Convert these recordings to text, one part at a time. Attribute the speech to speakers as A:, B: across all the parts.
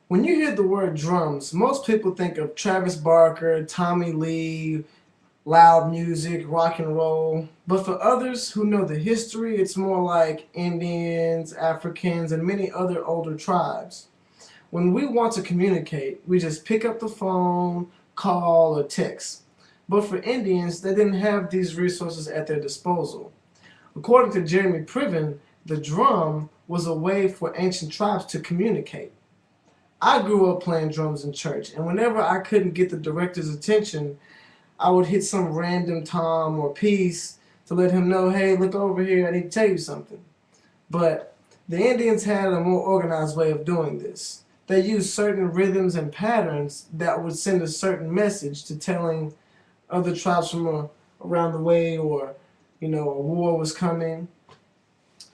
A: When you hear the word drums, most people think of Travis Barker, Tommy Lee, loud music, rock and roll. But for others who know the history, it's more like Indians, Africans, and many other older tribes. When we want to communicate, we just pick up the phone, call, or text. But for Indians, they didn't have these resources at their disposal. According to Jeremy Priven, the drum was a way for ancient tribes to communicate. I grew up playing drums in church, and whenever I couldn't get the director's attention, I would hit some random tom or piece to let him know, hey, look over here, I need to tell you something. But the Indians had a more organized way of doing this. They used certain rhythms and patterns that would send a certain message to telling other tribes from around the way, or, a war was coming.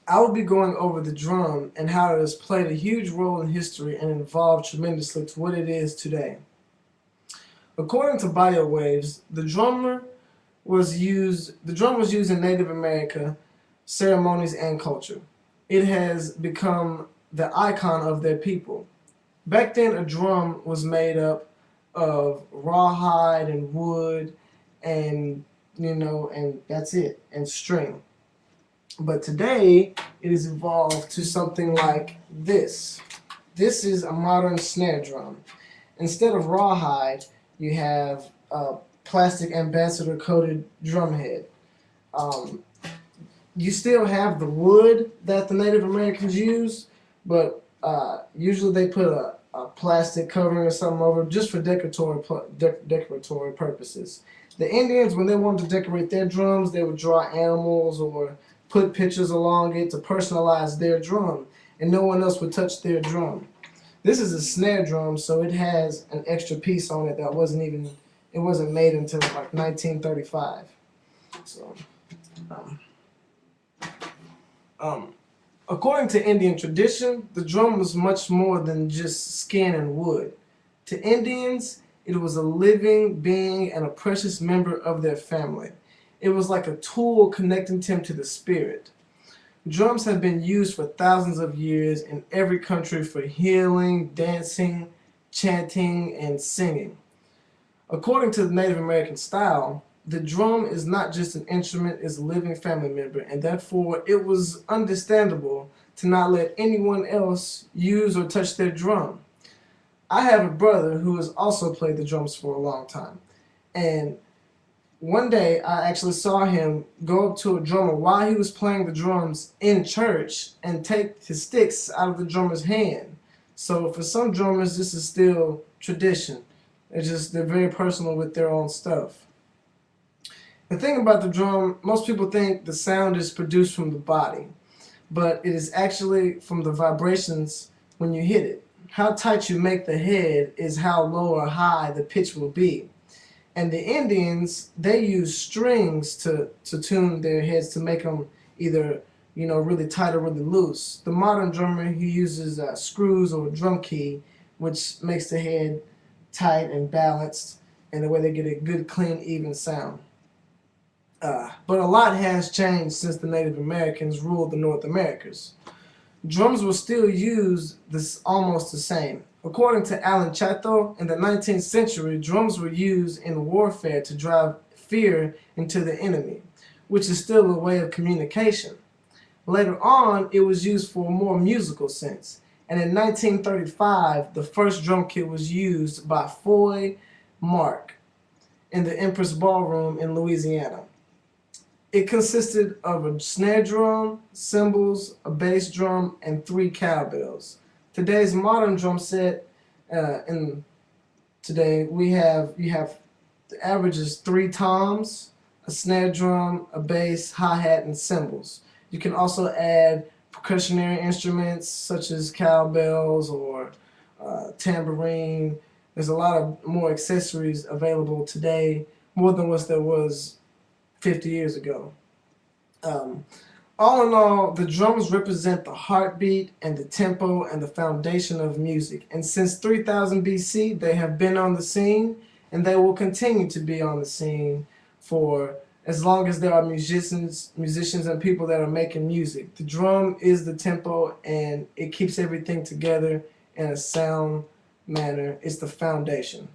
A: I will be going over the drum and how it has played a huge role in history and evolved tremendously to what it is today. According to BioWaves, the drum was used in Native America ceremonies and culture. It has become the icon of their people. Back then, a drum was made up of rawhide and wood, and and that's it, and string. But today, it has evolved to something like this. This is a modern snare drum. Instead of rawhide, you have a plastic ambassador coated drum head. Um, you still have the wood that the Native Americans use, but usually they put a plastic covering or something over just for decoratory purposes. The Indians, when they wanted to decorate their drums, they would draw animals or put pictures along it to personalize their drum, and no one else would touch their drum. This is a snare drum, so it has an extra piece on it that wasn't made until like 1935. So, um, um, according to Indian tradition, the drum was much more than just skin and wood. To Indians, it was a living being and a precious member of their family. It was like a tool connecting them to the spirit. Drums have been used for thousands of years in every country for healing, dancing, chanting, and singing. According to the Native American style, the drum is not just an instrument, it's a living family member, and therefore it was understandable to not let anyone else use or touch their drum. I have a brother who has also played the drums for a long time, and one day I actually saw him go up to a drummer while he was playing the drums in church and take his sticks out of the drummer's hand. So for some drummers, this is still tradition. They're very personal with their own stuff. The thing about the drum, most people think the sound is produced from the body, but it is actually from the vibrations when you hit it. How tight you make the head is how low or high the pitch will be. And the Indians, they use strings to tune their heads to make them either, really tight or really loose. The modern drummer, he uses screws or a drum key, which makes the head tight and balanced, and the way they get a good, clean, even sound. But a lot has changed since the Native Americans ruled the North Americas. Drums were still used almost the same. According to Alan Chateau, in the 19th century, drums were used in warfare to drive fear into the enemy, which is still a way of communication. Later on, it was used for a more musical sense, and in 1935, the first drum kit was used by Foy Mark in the Empress Ballroom in Louisiana. It consisted of a snare drum, cymbals, a bass drum, and 3 cowbells. Today's modern drum set, and today you have the average is 3 toms, a snare drum, a bass, hi-hat, and cymbals. You can also add percussionary instruments such as cowbells or tambourine. There's a lot of more accessories available today, more than what there was 50 years ago. Um, all in all, the drums represent the heartbeat and the tempo and the foundation of music. And since 3000 BC, they have been on the scene, and they will continue to be on the scene for as long as there are musicians and people that are making music. The drum is the tempo, and it keeps everything together in a sound manner, it's the foundation.